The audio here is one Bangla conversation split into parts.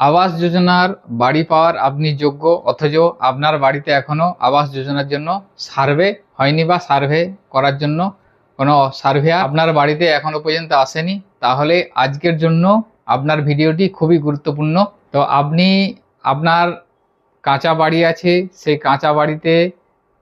আবাস যোজনার বাড়ি পাওয়ার আপনি যোগ্য, অথচ আপনার বাড়িতে এখনো আবাস যোজনার জন্য সার্ভে হয়নি বা সার্ভে করার জন্য কোনো সার্ভেয়ার আপনার বাড়িতে এখনো পর্যন্ত আসেনি, তাহলে আজকের জন্য আপনার ভিডিওটি খুবই গুরুত্বপূর্ণ। তো আপনি আপনার কাঁচা বাড়ি আছে, সেই কাঁচা বাড়িতে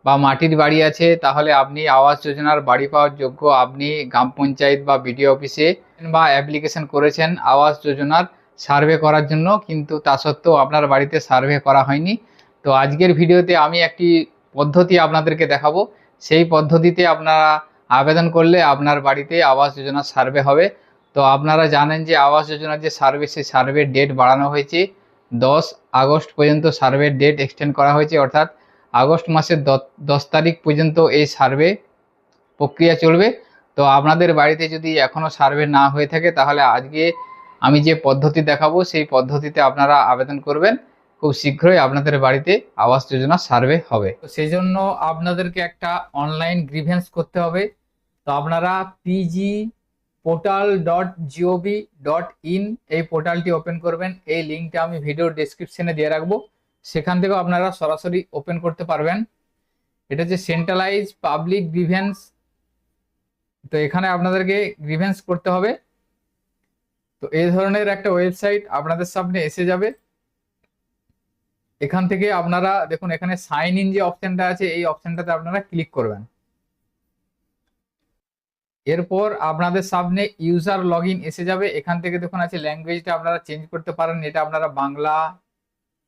বা মাটির বাড়ি আছে, তাহলে আপনি আবাস যোজনার বাড়ি পাওয়ার যোগ্য। আপনি গ্রাম পঞ্চায়েত বা বিডিও অফিসে বা অ্যাপ্লিকেশন করেছেন আবাস যোজনার সার্ভে করার জন্য, কিন্তু তা সত্ত্বেও আপনার বাড়িতে সার্ভে করা হয়নি। তো আজকের ভিডিওতে আমি একটি পদ্ধতি আপনাদেরকে দেখাবো। সেই পদ্ধতিতে আপনারা আবেদন করলে আপনার বাড়িতে আবাস যোজনার সার্ভে হবে। তো আপনারা জানেন যে আবাস যোজনার যে সার্ভে, সেই সার্ভের ডেট বাড়ানো হয়েছে। 10 আগস্ট পর্যন্ত সার্ভের ডেট এক্সটেন্ড করা হয়েছে, অর্থাৎ আগস্ট মাসের 10 তারিখ পর্যন্ত এই সার্ভে প্রক্রিয়া চলবে। তো আপনাদের বাড়িতে যদি এখনও সার্ভে না হয়ে থাকে, তাহলে আজকে আমি যে পদ্ধতি দেখাবো সেই পদ্ধতিতে আপনারা আবেদন করবেন। খুব শীঘ্রই আপনাদের বাড়িতে আবাস যোজনা সার্ভে হবে। তো সেই জন্য আপনাদেরকে একটা অনলাইন গ্রিভেন্স করতে হবে। তো আপনারা pgportal.gov.in এই পোর্টালটি ওপেন করবেন। এই লিঙ্কটা আমি ভিডিও ডেসক্রিপশনে দিয়ে রাখবো, সেখান থেকেও আপনারা সরাসরি ওপেন করতে পারবেন। এটা হচ্ছে সেন্ট্রালাইজ পাবলিক গ্রিভেন্স। তো এখানে আপনাদেরকে গ্রিভেন্স করতে হবে। তো এই ধরনের একটা ওয়েবসাইট আপনাদের সামনে এসে যাবে। এখান থেকে আপনারা দেখুন, এখানে সাইন ইন যে অপশনটা আছে, এই অপশনটাতে আপনারা ক্লিক করবেন। এরপর আপনাদের সামনে ইউজার লগ ইন এসে যাবে। এখান থেকে দেখুন আছে ল্যাঙ্গুয়েজটা আপনারা চেঞ্জ করতে পারেন। এটা আপনারা বাংলা,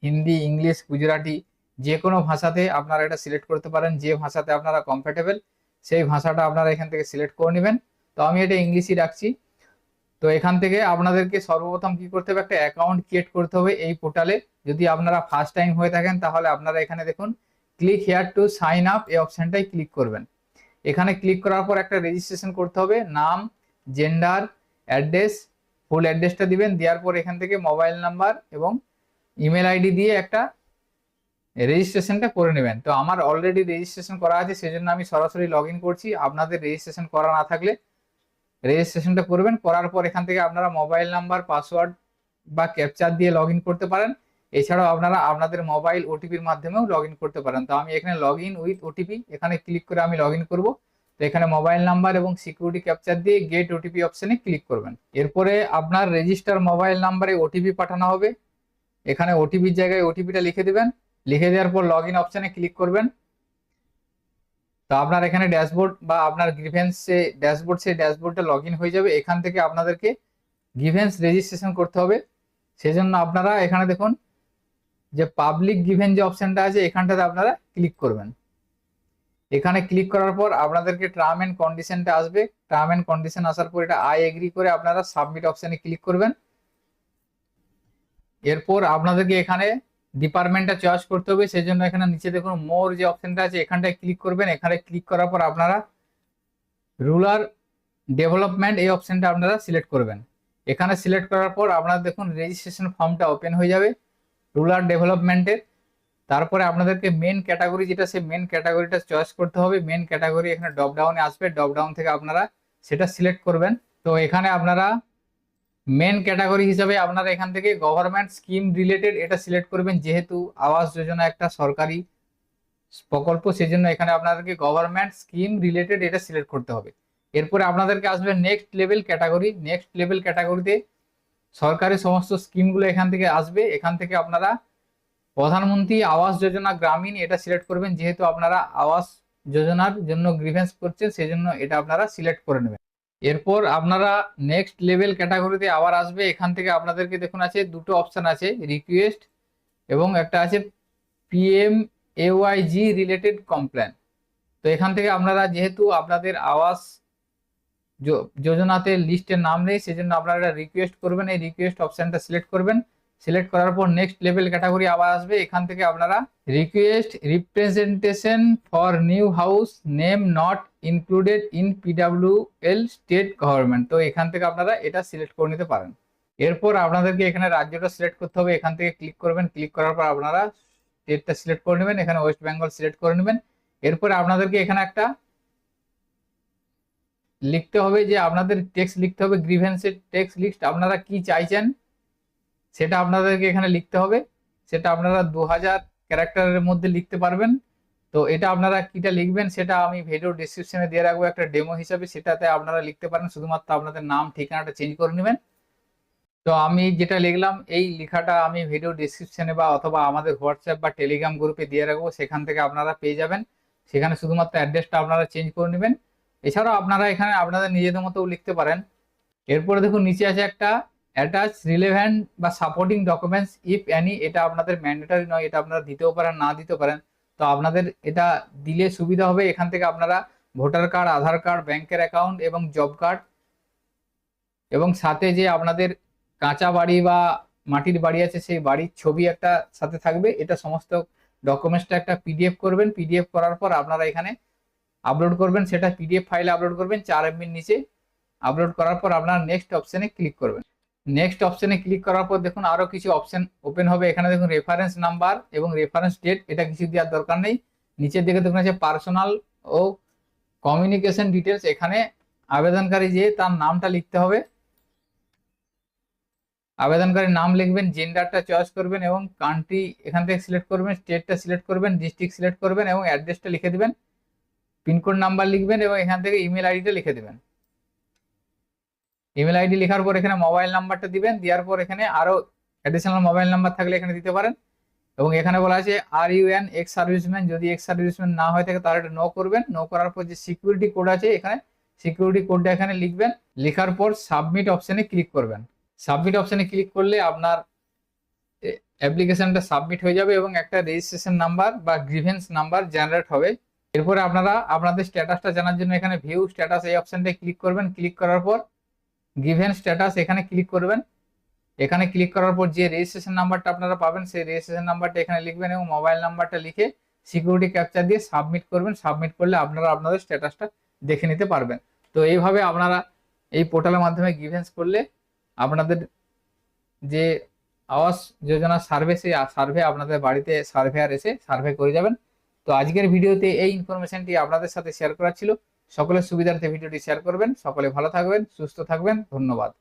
হিন্দি, ইংলিশ, গুজরাটি যে কোনো ভাষাতে আপনারা এটা সিলেক্ট করতে পারেন। যে ভাষাতে আপনারা কমফর্টেবল সেই ভাষাটা আপনারা এখান থেকে সিলেক্ট করে নেবেন। তো আমি এটা ইংলিশই রাখছি। তো এখান থেকে আপনাদেরকে সর্বপ্রথম কি করতে হবে, একটা অ্যাকাউন্ট ক্রিয়েট করতে হবে এই পোর্টালে। যদি আপনারা ফার্স্ট টাইম হয়ে থাকেন, তাহলে আপনারা এখানে দেখুন click here to sign up, এই অপশনটাই ক্লিক করবেন। এখানে ক্লিক করার পর একটা রেজিস্ট্রেশন করতে হবে। নাম, জেন্ডার, অ্যাড্রেস, ফুল অ্যাড্রেসটা দিবেন। দেওয়ার পর এখান থেকে মোবাইল নাম্বার এবং ইমেল আইডি দিয়ে একটা রেজিস্ট্রেশনটা করে নেবেন। তো আমার অলরেডি রেজিস্ট্রেশন করা আছে, সেজন্য আমি সরাসরি লগ ইন করছি। আপনাদের রেজিস্ট্রেশন করা না থাকলে রেজিস্ট্রেশনটা করবেন। করার পর এখান থেকে আপনারা মোবাইল নাম্বার, পাসওয়ার্ড বা ক্যাপচার দিয়ে লগ ইন করতে পারেন। এছাড়াও আপনারা আপনাদের মোবাইল ওটিপির মাধ্যমেও লগ ইন করতে পারেন। তো আমি এখানে লগ ইন উইথ ওটিপি, এখানে ক্লিক করে আমি লগ ইন করবো। তো এখানে মোবাইল নাম্বার এবং সিকিউরিটি ক্যাপচার দিয়ে গেট ওটিপি অপশনে ক্লিক করবেন। এরপরে আপনার রেজিস্টার মোবাইল নাম্বারে ওটিপি পাঠানো হবে। এখানে ওটিপির জায়গায় ওটিপিটা লিখে দেবেন। লিখে দেওয়ার পর লগ ইন অপশনে ক্লিক করবেন। তো আপনার এখানে ড্যাশবোর্ড বা আপনার গ্রিভেন্স ড্যাশবোর্ড, সেই ড্যাশবোর্ডটা লগ ইন হয়ে যাবে। এখান থেকে আপনাদেরকে গ্রিভেন্স রেজিস্ট্রেশন করতে হবে। সেজন্য আপনারা এখানে দেখুন যে পাবলিক গ্রিভেন্স যে অপশনটা আছে, এখানটাতে আপনারা ক্লিক করবেন। এখানে ক্লিক করার পর আপনাদেরকে টার্ম এন্ড কন্ডিশনটা আসবে। টার্ম এন্ড কন্ডিশন আসার পর এটা আই এগ্রি করে আপনারা সাবমিট অপশনে ক্লিক করবেন। এরপর আপনাদেরকে এখানে ডিপার্টমেন্টটা চয়েস করতে হবে। সেই জন্য এখানে নিচে দেখুন মোর যে অপশনটা আছে, এখানটায় ক্লিক করবেন। এখানে ক্লিক করার পর আপনারা রুরাল ডেভেলপমেন্ট এই অপশনটা আপনারা সিলেক্ট করবেন। এখানে সিলেক্ট করার পর আপনারা দেখুন রেজিস্ট্রেশন ফর্মটা ওপেন হয়ে যাবে রুরাল ডেভেলপমেন্টের। তারপরে আপনাদেরকে মেন ক্যাটাগরি যেটা, সেই মেন ক্যাটাগরিটা চয়েস করতে হবে। মেন ক্যাটাগরি এখানে ড্রপ ডাউনে আসবে, ড্রপ ডাউন থেকে আপনারা সেটা সিলেক্ট করবেন। তো এখানে আপনারা মেন ক্যাটাগরি হিসাবে আপনারা এখান থেকে গভর্নমেন্ট স্কিম রিলেটেড এটা সিলেক্ট করবেন। যেহেতু আবাস যোজনা একটা সরকারি প্রকল্প, সেজন্য এখানে আপনাদেরকে গভর্নমেন্ট স্কিম রিলেটেড এটা সিলেক্ট করতে হবে। এরপরে আপনাদেরকে আসবে next level category. Next level ক্যাটাগরিতে সরকারি সমস্ত স্কিমগুলো এখান থেকে আসবে। এখান থেকে আপনারা প্রধানমন্ত্রী আবাস যোজনা গ্রামীণ এটা সিলেক্ট করবেন। যেহেতু আপনারা আবাস যোজনার জন্য গ্রিভেন্স করছেন, সেজন্য এটা আপনারা সিলেক্ট করে নেবেন। এরপর আপনারা নেক্সট লেভেল ক্যাটাগরিতে আবার আসবে। এখান থেকে আপনাদেরকে দেখুন আছে দুটো অপশন আছে, রিকোয়েস্ট এবং একটা আছে PMAYG রিলেটেড কমপ্লেন। তো এখান থেকে আপনারা যেহেতু আপনাদের আবাস যোজনাতে লিস্টের নাম নেই, সেজন্য আপনারা এটা রিকোয়েস্ট করবেন। এই রিকোয়েস্ট অপশনটা সিলেক্ট করবেন। সিলেক্ট করার পর নেক্সট লেভেল ক্যাটাগরি আবার আসবে। এখান থেকে আপনারা request representation for new house name not included in PWL state government, তো এখান থেকে আপনারা এটা সিলেক্ট করে নিতে পারেন। এরপর আপনাদেরকে এখানে রাজ্যটা সিলেক্ট করতে হবে। এখান থেকে ক্লিক করবেন। ক্লিক করার পর আপনারা স্টেটটা সিলেক্ট করে নেবেন। এখানে ওয়েস্ট বেঙ্গল সিলেক্ট করে নেবেন। এরপরে আপনাদেরকে এখানে একটা লিখতে হবে যে আপনাদের টেক্সট লিখতে হবে, গ্রিভেন্সের টেক্সট লিস্ট আপনারা কি চাইছেন সেটা আপনাদেরকে এখানে লিখতে হবে। সেটা আপনারা 2000 ক্যারেক্টারের মধ্যে লিখতে পারবেন। তো এটা আপনারা কিটা লিখবেন সেটা আমি ভিডিও ডিসক্রিপশনে দিয়ে রাখবো একটা ডেমো হিসাবে, সেটাতে আপনারা লিখতে পারেন, শুধুমাত্র আপনাদের নাম ঠিকানাটা চেঞ্জ করে নেবেন। তো আমি যেটা লিখলাম এই লেখাটা আমি ভিডিও ডিসক্রিপশনে বা অথবা আমাদের হোয়াটসঅ্যাপ বা টেলিগ্রাম গ্রুপে দিয়ে রাখবো, সেখান থেকে আপনারা পেয়ে যাবেন। সেখানে শুধুমাত্র অ্যাড্রেসটা আপনারা চেঞ্জ করে নেবেন। এছাড়াও আপনারা এখানে আপনাদের নিজেদের মতো লিখতে পারেন। এরপরে দেখুন নিচে আছে একটা অ্যাটাচ রিলেভেন্ট বা সাপোর্টিং ডকুমেন্টস ইফ এনি, এটা আপনাদের ম্যান্ডেটরি নয়, এটা আপনারা দিতেও পারেন না দিতে পারেন। তো আপনাদের এটা দিলে সুবিধা হবে, এখান থেকে আপনারা ভোটার কার্ড, আধার কার্ড, ব্যাংকের অ্যাকাউন্ট এবং জব কার্ড এবং সাথে যে আপনাদের কাঁচা বাড়ি বা মাটির বাড়ি আছে সেই বাড়ির ছবি একটা সাথে থাকবে, এটা সমস্ত ডকুমেন্টসটা একটা পিডিএফ করবেন। পিডিএফ করার পর আপনারা এখানে আপলোড করবেন, সেটা পিডিএফ ফাইলে আপলোড করবেন 4 MB নিচে। আপলোড করার পর আপনারা নেক্সট অপশনে ক্লিক করবেন। নেক্সট অপশনে ক্লিক করার পর দেখুন আরো কিছু অপশন ওপেন হবে। এখানে দেখুন রেফারেন্স নাম্বার এবং রেফারেন্স ডেট, এটা কিছু দেওয়ার দরকার নেই। নিচের দিকে দেখুন আছে পার্সোনাল ও কমিউনিকেশন ডিটেলস, এখানে আবেদনকারী যে তার নামটা লিখতে হবে। আবেদনকারীর নাম লিখবেন, জেন্ডারটা চয়েস করবেন এবং কান্ট্রি এখান থেকে সিলেক্ট করবেন, স্টেটটা সিলেক্ট করবেন, ডিস্ট্রিক্ট সিলেক্ট করবেন এবং অ্যাড্রেসটা লিখে দিবেন। পিনকোড নাম্বার লিখবেন এবং এখান থেকে ইমেল আইডিটা লিখে দিবেন। ইমেল আইডি লেখার পর এখানে মোবাইল নাম্বারটা দিবেন। দেওয়ার পর এখানে আরো অ্যাডিশনাল মোবাইল নাম্বার থাকলে এখানে দিতে পারেন। এবং এখানে বলা আছে are U N ex serviceman, যদি এক্স সার্ভিসম্যান না হয়ে থাকে তাহলে এটা নো করবেন। নো করার পর যে সিকিউরিটি কোড আছে এখানে সিকিউরিটি কোডটা এখানে লিখবেন। লেখার পর সাবমিট অপশনে ক্লিক করবেন। সাবমিট অপশনে ক্লিক করলে আপনার অ্যাপ্লিকেশনটা সাবমিট হয়ে যাবে এবং একটা রেজিস্ট্রেশন নাম্বার বা গ্রিভেন্স নাম্বার জেনারেট হবে। এরপরে আপনারা আপনাদের স্ট্যাটাসটা জানার জন্য এখানে ভিউ স্ট্যাটাস এই অপশনটায় ক্লিক করবেন। ক্লিক করার পর গিভেন স্ট্যাটাস এখানে ক্লিক করবেন। এখানে ক্লিক করার পর যে রেজিস্ট্রেশন নাম্বারটা আপনারা পাবেন সেই রেজিস্ট্রেশন নাম্বারটা এখানে লিখবেন এবং মোবাইল নাম্বারটা লিখে সিকিউরিটি ক্যাপচার দিয়ে সাবমিট করবেন। সাবমিট করলে আপনারা আপনাদের স্ট্যাটাসটা দেখে নিতে পারবেন। তো এইভাবে আপনারা এই পোর্টালের মাধ্যমে গিভেন্স করলে আপনাদের যে আবাস যোজনা সার্ভে, সেই সার্ভে আপনাদের বাড়িতে সার্ভেয়ার এসে সার্ভে করে যাবেন। তো আজকের ভিডিওতে এই ইনফরমেশনটি আপনাদের সাথে শেয়ার করা ছিল। সকলের সুবিধার্থে ভিডিওটি শেয়ার করবেন। সকলে ভালো থাকবেন, সুস্থ থাকবেন। ধন্যবাদ।